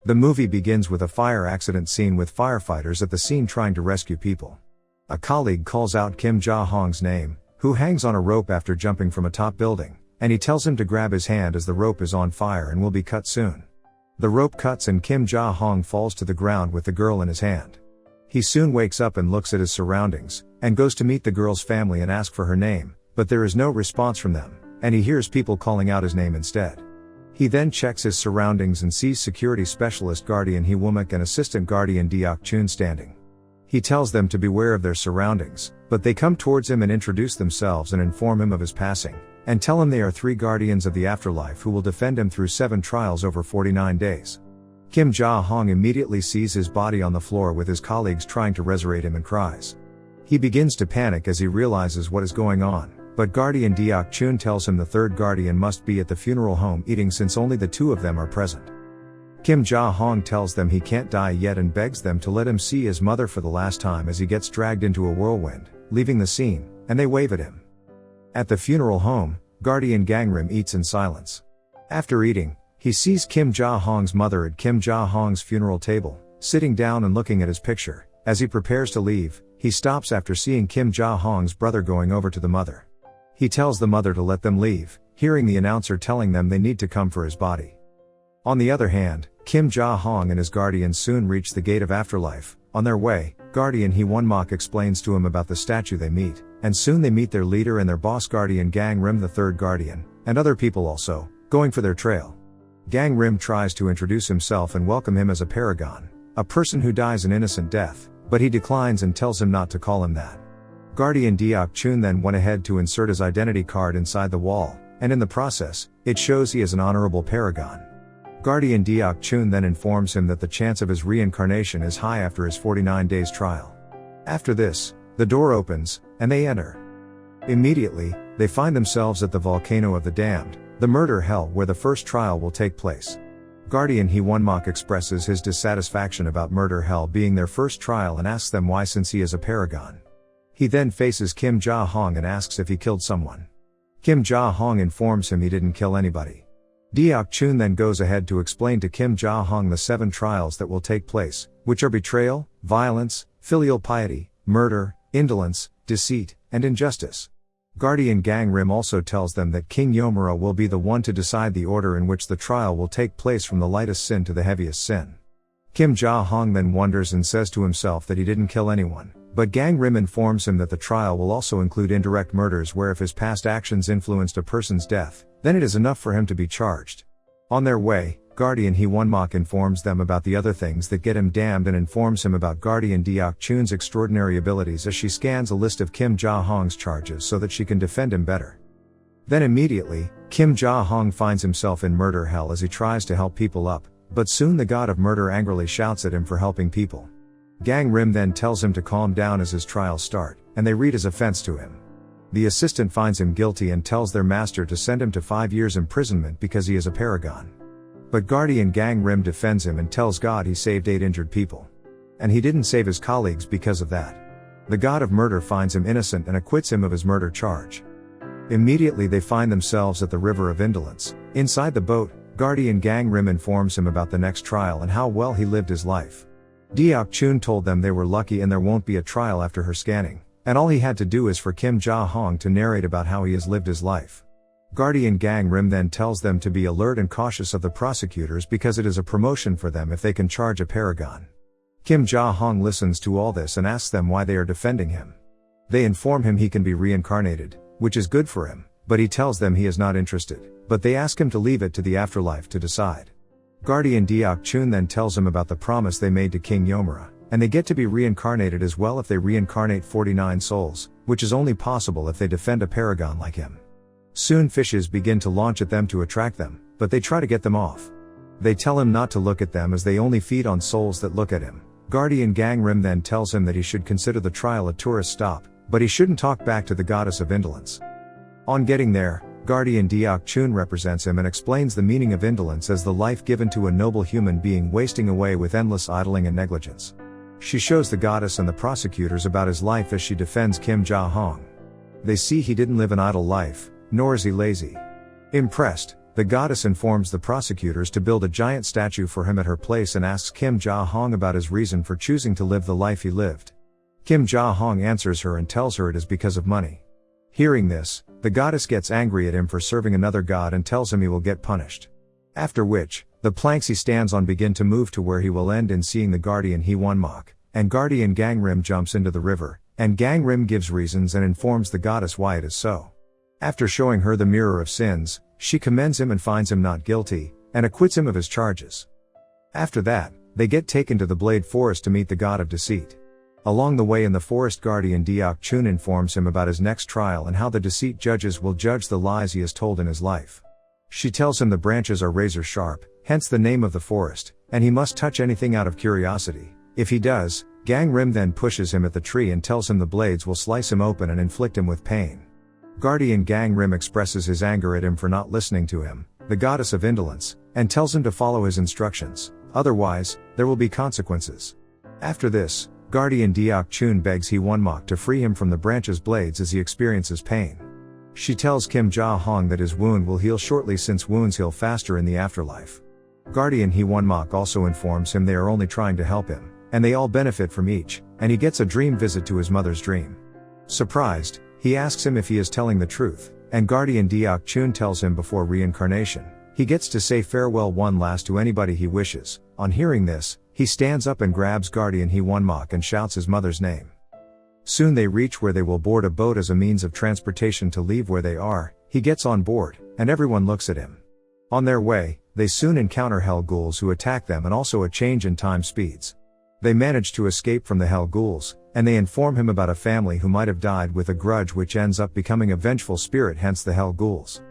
The movie begins with a fire accident scene with firefighters at the scene trying to rescue people. A colleague calls out Kim Ja-hong's name, who hangs on a rope after jumping from a top building, and he tells him to grab his hand as the rope is on fire and will be cut soon. The rope cuts and Kim Ja-hong falls to the ground with the girl in his hand. He soon wakes up and looks at his surroundings, and goes to meet the girl's family and ask for her name, but there is no response from them, and he hears people calling out his name instead. He then checks his surroundings and sees security specialist Guardian Hee Womack and assistant Guardian Deok Chun standing. He tells them to beware of their surroundings, but they come towards him and introduce themselves and inform him of his passing, and tell him they are 3 guardians of the afterlife who will defend him through 7 trials over 49 days. Kim Ja-hong immediately sees his body on the floor with his colleagues trying to resurrect him and cries. He begins to panic as he realizes what is going on, but Guardian Deok Chun tells him the 3rd guardian must be at the funeral home eating since only the 2 of them are present. Kim Ja-hong tells them he can't die yet and begs them to let him see his mother for the last time as he gets dragged into a whirlwind, leaving the scene, and they wave at him. At the funeral home, Guardian Gangrim eats in silence. After eating, he sees Kim Ja-hong's mother at Kim Ja-hong's funeral table, sitting down and looking at his picture. As he prepares to leave, he stops after seeing Kim Ja-hong's brother going over to the mother. He tells the mother to let them leave, hearing the announcer telling them they need to come for his body. On the other hand, Kim Ja-hong and his guardians soon reach the gate of afterlife. On their way, Guardian Hee Womack explains to him about the statue they meet, and soon they meet their leader and their boss Guardian Gang Rim the 3rd guardian, and other people also, going for their trail. Gang Rim tries to introduce himself and welcome him as a paragon, a person who dies an innocent death, but he declines and tells him not to call him that. Guardian Deok Chun then went ahead to insert his identity card inside the wall, and in the process, it shows he is an honorable paragon. Guardian Deok Chun then informs him that the chance of his reincarnation is high after his 49 days trial. After this, the door opens, and they enter. Immediately, they find themselves at the volcano of the damned, the murder hell where the first trial will take place. Guardian Hee Womack expresses his dissatisfaction about murder hell being their first trial and asks them why since he is a paragon. He then faces Kim Ja-hong and asks if he killed someone. Kim Ja-hong informs him he didn't kill anybody. Deok Chun then goes ahead to explain to Kim Ja-hong the 7 trials that will take place, which are betrayal, violence, filial piety, murder, indolence, deceit, and injustice. Guardian Gang Rim also tells them that King Yomura will be the one to decide the order in which the trial will take place from the lightest sin to the heaviest sin. Kim Ja-hong then wonders and says to himself that he didn't kill anyone, but Gang Rim informs him that the trial will also include indirect murders where if his past actions influenced a person's death, then it is enough for him to be charged. On their way, Guardian Hee Womack informs them about the other things that get him damned and informs him about Guardian Deok Chun's extraordinary abilities as she scans a list of Kim Ja-hong's charges so that she can defend him better. Then immediately, Kim Ja-hong finds himself in murder hell as he tries to help people up, but soon the god of murder angrily shouts at him for helping people. Gang Rim then tells him to calm down as his trials start, and they read his offense to him. The assistant finds him guilty and tells their master to send him to 5 years imprisonment because he is a paragon. But Guardian Gang Rim defends him and tells God he saved 8 injured people. And he didn't save his colleagues because of that. The god of murder finds him innocent and acquits him of his murder charge. Immediately they find themselves at the River of Indolence. Inside the boat, Guardian Gang Rim informs him about the next trial and how well he lived his life. Deok Chun told them they were lucky and there won't be a trial after her scanning, and all he had to do is for Kim Ja-hong to narrate about how he has lived his life. Guardian Gang Rim then tells them to be alert and cautious of the prosecutors because it is a promotion for them if they can charge a paragon. Kim Ja-hong listens to all this and asks them why they are defending him. They inform him he can be reincarnated, which is good for him, but he tells them he is not interested, but they ask him to leave it to the afterlife to decide. Guardian Deok Chun then tells him about the promise they made to King Yomura, and they get to be reincarnated as well if they reincarnate 49 souls, which is only possible if they defend a paragon like him. Soon fishes begin to launch at them to attract them, but they try to get them off. They tell him not to look at them as they only feed on souls that look at him. Guardian Gang Rim then tells him that he should consider the trial a tourist stop, but he shouldn't talk back to the goddess of indolence. On getting there, Guardian Deok Chun represents him and explains the meaning of indolence as the life given to a noble human being wasting away with endless idling and negligence. She shows the goddess and the prosecutors about his life as she defends Kim Ja-hong. They see he didn't live an idle life, nor is he lazy. Impressed, the goddess informs the prosecutors to build a giant statue for him at her place and asks Kim Ja-hong about his reason for choosing to live the life he lived. Kim Ja-hong answers her and tells her it is because of money. Hearing this, the goddess gets angry at him for serving another god and tells him he will get punished. After which, the planks he stands on begin to move to where he will end in seeing the guardian Hee-won-mok, and guardian Gang-rim jumps into the river, and Gang-rim gives reasons and informs the goddess why it is so. After showing her the mirror of sins, she commends him and finds him not guilty, and acquits him of his charges. After that, they get taken to the Blade Forest to meet the god of deceit. Along the way in the forest, guardian Deok-chun informs him about his next trial and how the deceit judges will judge the lies he has told in his life. She tells him the branches are razor sharp, hence the name of the forest, and he must touch anything out of curiosity. If he does, Gang-rim then pushes him at the tree and tells him the blades will slice him open and inflict him with pain. Guardian Gang-rim expresses his anger at him for not listening to him, the goddess of indolence, and tells him to follow his instructions, otherwise, there will be consequences. After this, guardian Deok-chun begs Hee-won-mok to free him from the branch's blades as he experiences pain. She tells Kim Ja-hong that his wound will heal shortly since wounds heal faster in the afterlife. Guardian Hee-won-mok also informs him they are only trying to help him, and they all benefit from each, and he gets a dream visit to his mother's dream. Surprised, he asks him if he is telling the truth, and guardian Deok-chun tells him before reincarnation, he gets to say farewell one last to anybody he wishes. On hearing this, he stands up and grabs guardian Hee-won-mok and shouts his mother's name. Soon they reach where they will board a boat as a means of transportation to leave where they are. He gets on board, and everyone looks at him. On their way, they soon encounter hell ghouls who attack them and also a change in time speeds. They manage to escape from the hell ghouls, and they inform him about a family who might have died with a grudge which ends up becoming a vengeful spirit, hence the hell ghouls.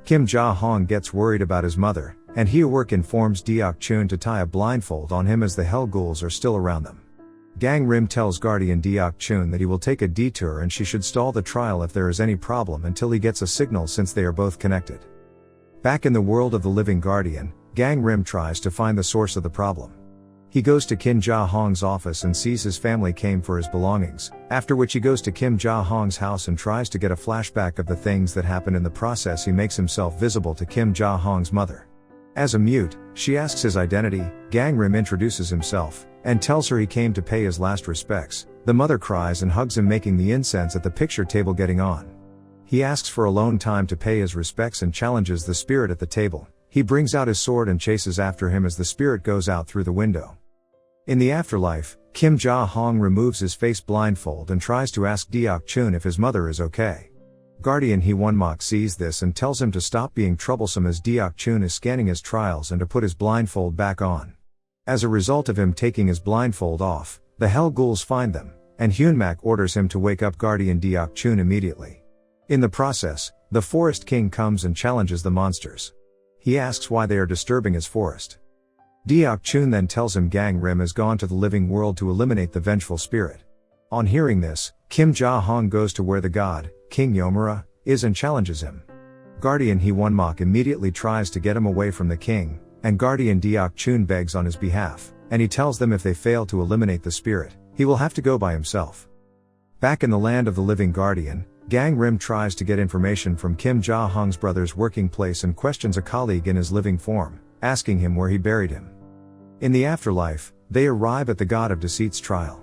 Kim Ja-hong gets worried about his mother, and Hee-work informs Deok-chun to tie a blindfold on him as the hell ghouls are still around them. Gang-rim tells guardian Deok-chun that he will take a detour and she should stall the trial if there is any problem until he gets a signal since they are both connected. Back in the world of the living guardian, Gang-rim tries to find the source of the problem. He goes to Kim Ja-hong's office and sees his family came for his belongings, after which he goes to Kim Ja-hong's house and tries to get a flashback of the things that happened. In the process he makes himself visible to Kim Ja-hong's mother. As a mute, she asks his identity. Gang-rim introduces himself, and tells her he came to pay his last respects. The mother cries and hugs him, making the incense at the picture table getting on. He asks for alone time to pay his respects and challenges the spirit at the table. He brings out his sword and chases after him as the spirit goes out through the window. In the afterlife, Kim Ja-hong removes his face blindfold and tries to ask Deok-chun if his mother is okay. Guardian Hee-won-mok sees this and tells him to stop being troublesome as Deok-chun is scanning his trials and to put his blindfold back on. As a result of him taking his blindfold off, the hell ghouls find them, and Hyun-mak orders him to wake up guardian Deok-chun immediately. In the process, the Forest King comes and challenges the monsters. He asks why they are disturbing his forest. Deok-chun then tells him Gang-rim has gone to the living world to eliminate the vengeful spirit. On hearing this, Kim Ja-hong goes to where the god, King Yomura, is and challenges him. Guardian Hee-won-mok immediately tries to get him away from the king, and guardian Deok-chun begs on his behalf, and he tells them if they fail to eliminate the spirit, he will have to go by himself. Back in the land of the living guardian, Gang-rim tries to get information from Kim Ja-hong's brother's working place and questions a colleague in his living form, asking him where he buried him. In the afterlife, they arrive at the god of deceit's trial.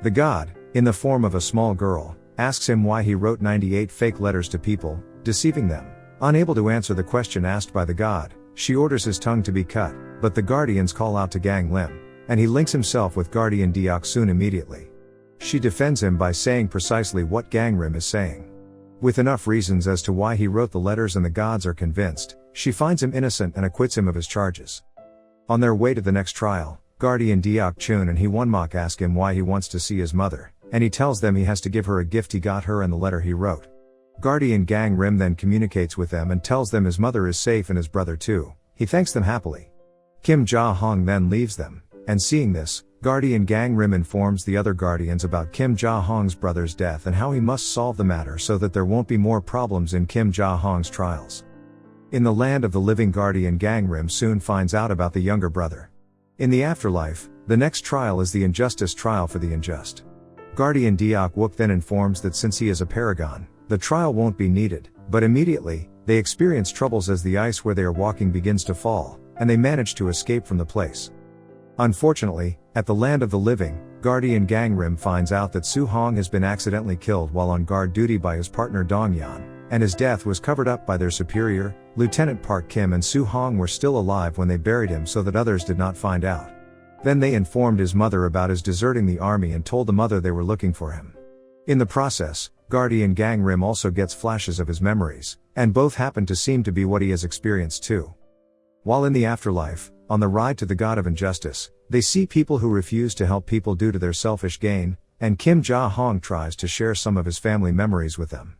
The god, in the form of a small girl, asks him why he wrote 98 fake letters to people, deceiving them. Unable to answer the question asked by the god, she orders his tongue to be cut, but the guardians call out to Gang-rim, and he links himself with guardian Deok-chun immediately. She defends him by saying precisely what Gang-rim is saying. With enough reasons as to why he wrote the letters and the gods are convinced, she finds him innocent and acquits him of his charges. On their way to the next trial, guardian Deok-chun and Hee-won-mok ask him why he wants to see his mother, and he tells them he has to give her a gift he got her and the letter he wrote. Guardian Gang-rim then communicates with them and tells them his mother is safe and his brother too. He thanks them happily. Kim Ja-hong then leaves them, and seeing this, guardian Gang-rim informs the other guardians about Kim Ja-hong's brother's death and how he must solve the matter so that there won't be more problems in Kim Ja-hong's trials. In the land of the living guardian, Gang-rim soon finds out about the younger brother. In the afterlife, the next trial is the injustice trial for the unjust. Guardian Deok-wook then informs that since he is a paragon, the trial won't be needed, but immediately, they experience troubles as the ice where they are walking begins to fall, and they manage to escape from the place. Unfortunately, at the land of the living, guardian Gang Rim finds out that Su Hong has been accidentally killed while on guard duty by his partner Dong Yan, and his death was covered up by their superior, Lieutenant Park Kim, and Su Hong were still alive when they buried him so that others did not find out. Then they informed his mother about his deserting the army and told the mother they were looking for him. In the process, guardian Gang Rim also gets flashes of his memories, and both happen to seem to be what he has experienced too. While in the afterlife, on the ride to the God of Injustice, they see people who refuse to help people due to their selfish gain, and Kim Ja Hong tries to share some of his family memories with them.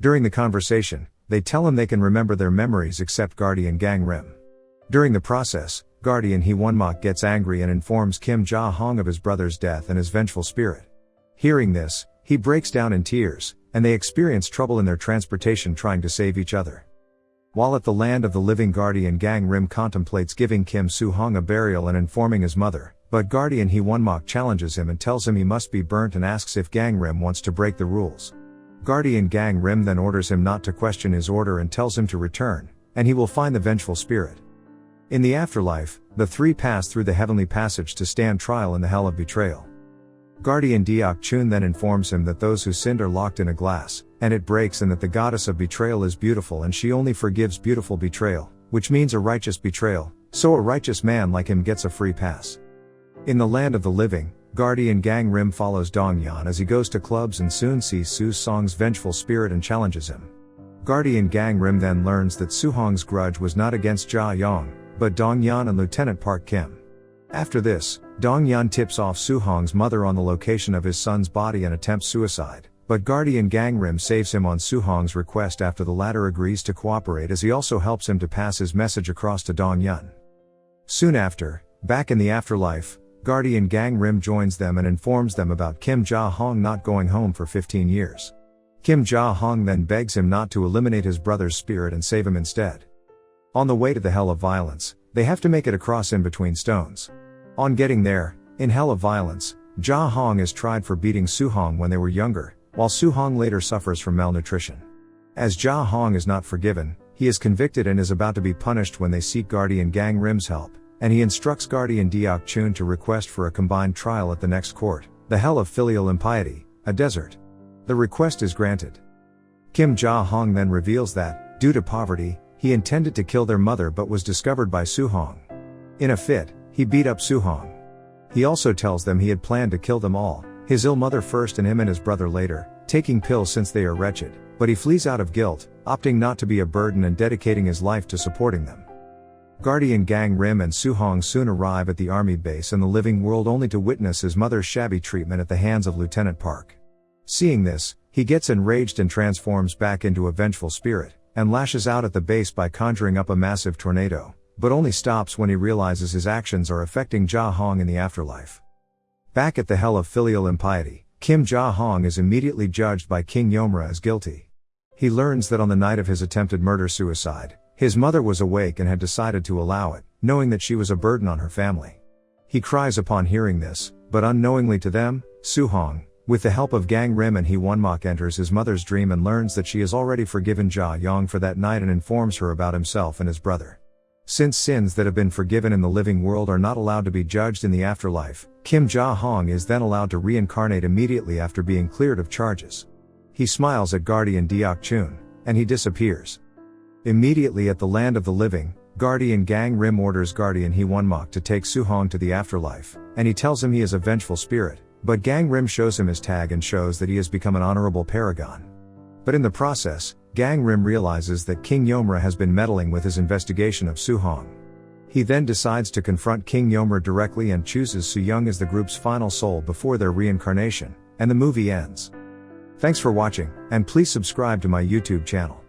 During the conversation, they tell him they can remember their memories except guardian Gang Rim. During the process, guardian Hee Won-mok gets angry and informs Kim Ja Hong of his brother's death and his vengeful spirit. Hearing this, he breaks down in tears, and they experience trouble in their transportation trying to save each other. While at the land of the living, guardian Gang Rim contemplates giving Kim Su Hong a burial and informing his mother, but guardian Hee Won-mok challenges him and tells him he must be burnt and asks if Gang Rim wants to break the rules. Guardian Gang Rim then orders him not to question his order and tells him to return, and he will find the vengeful spirit. In the afterlife, the three pass through the heavenly passage to stand trial in the hell of betrayal. Guardian Deok Chun then informs him that those who sinned are locked in a glass, and it breaks, and that the goddess of betrayal is beautiful and she only forgives beautiful betrayal, which means a righteous betrayal, so a righteous man like him gets a free pass. In the land of the living, guardian Gang Rim follows Dong Yan as he goes to clubs and soon sees Su Song's vengeful spirit and challenges him. Guardian Gang Rim then learns that Su Hong's grudge was not against Ja Yong, but Dong Yan and Lieutenant Park Kim. After this, Dong Yan tips off Su Hong's mother on the location of his son's body and attempts suicide, but guardian Gang Rim saves him on Su Hong's request after the latter agrees to cooperate, as he also helps him to pass his message across to Dong Yan. Soon after, back in the afterlife, guardian Gang Rim joins them and informs them about Kim Ja Hong not going home for 15 years. Kim Ja Hong then begs him not to eliminate his brother's spirit and save him instead. On the way to the Hell of Violence, they have to make it across in between stones. On getting there, in Hell of Violence, Ja Hong is tried for beating Su Hong when they were younger, while Su Hong later suffers from malnutrition. As Ja Hong is not forgiven, he is convicted and is about to be punished when they seek guardian Gang Rim's help, and he instructs guardian Deok Chun to request for a combined trial at the next court, the Hell of Filial Impiety, a desert. The request is granted. Kim Ja Hong then reveals that, due to poverty, he intended to kill their mother but was discovered by Su Hong. In a fit, he beat up Su Hong. He also tells them he had planned to kill them all, his ill mother first and him and his brother later, taking pills since they are wretched, but he flees out of guilt, opting not to be a burden and dedicating his life to supporting them. Guardian Gang Rim and Su Hong soon arrive at the army base in the living world only to witness his mother's shabby treatment at the hands of Lieutenant Park. Seeing this, he gets enraged and transforms back into a vengeful spirit, and lashes out at the base by conjuring up a massive tornado, but only stops when he realizes his actions are affecting Ja Hong in the afterlife. Back at the Hell of Filial Impiety, Kim Ja Hong is immediately judged by King Yomra as guilty. He learns that on the night of his attempted murder-suicide, his mother was awake and had decided to allow it, knowing that she was a burden on her family. He cries upon hearing this, but unknowingly to them, Su Hong, with the help of Gang Rim and Hee Won-mok, enters his mother's dream and learns that she has already forgiven Ja Yong for that night and informs her about himself and his brother. Since sins that have been forgiven in the living world are not allowed to be judged in the afterlife, Kim Ja Hong is then allowed to reincarnate immediately after being cleared of charges. He smiles at guardian Deok Chun, and he disappears. Immediately at the land of the living, guardian Gang Rim orders guardian Hee Won-mok to take Su Hong to the afterlife, and he tells him he is a vengeful spirit, but Gang Rim shows him his tag and shows that he has become an honorable paragon. But in the process, Gang Rim realizes that King Yomra has been meddling with his investigation of Su Hong. He then decides to confront King Yomra directly and chooses Su Young as the group's final soul before their reincarnation, and the movie ends. Thanks for watching, and please subscribe to my YouTube channel.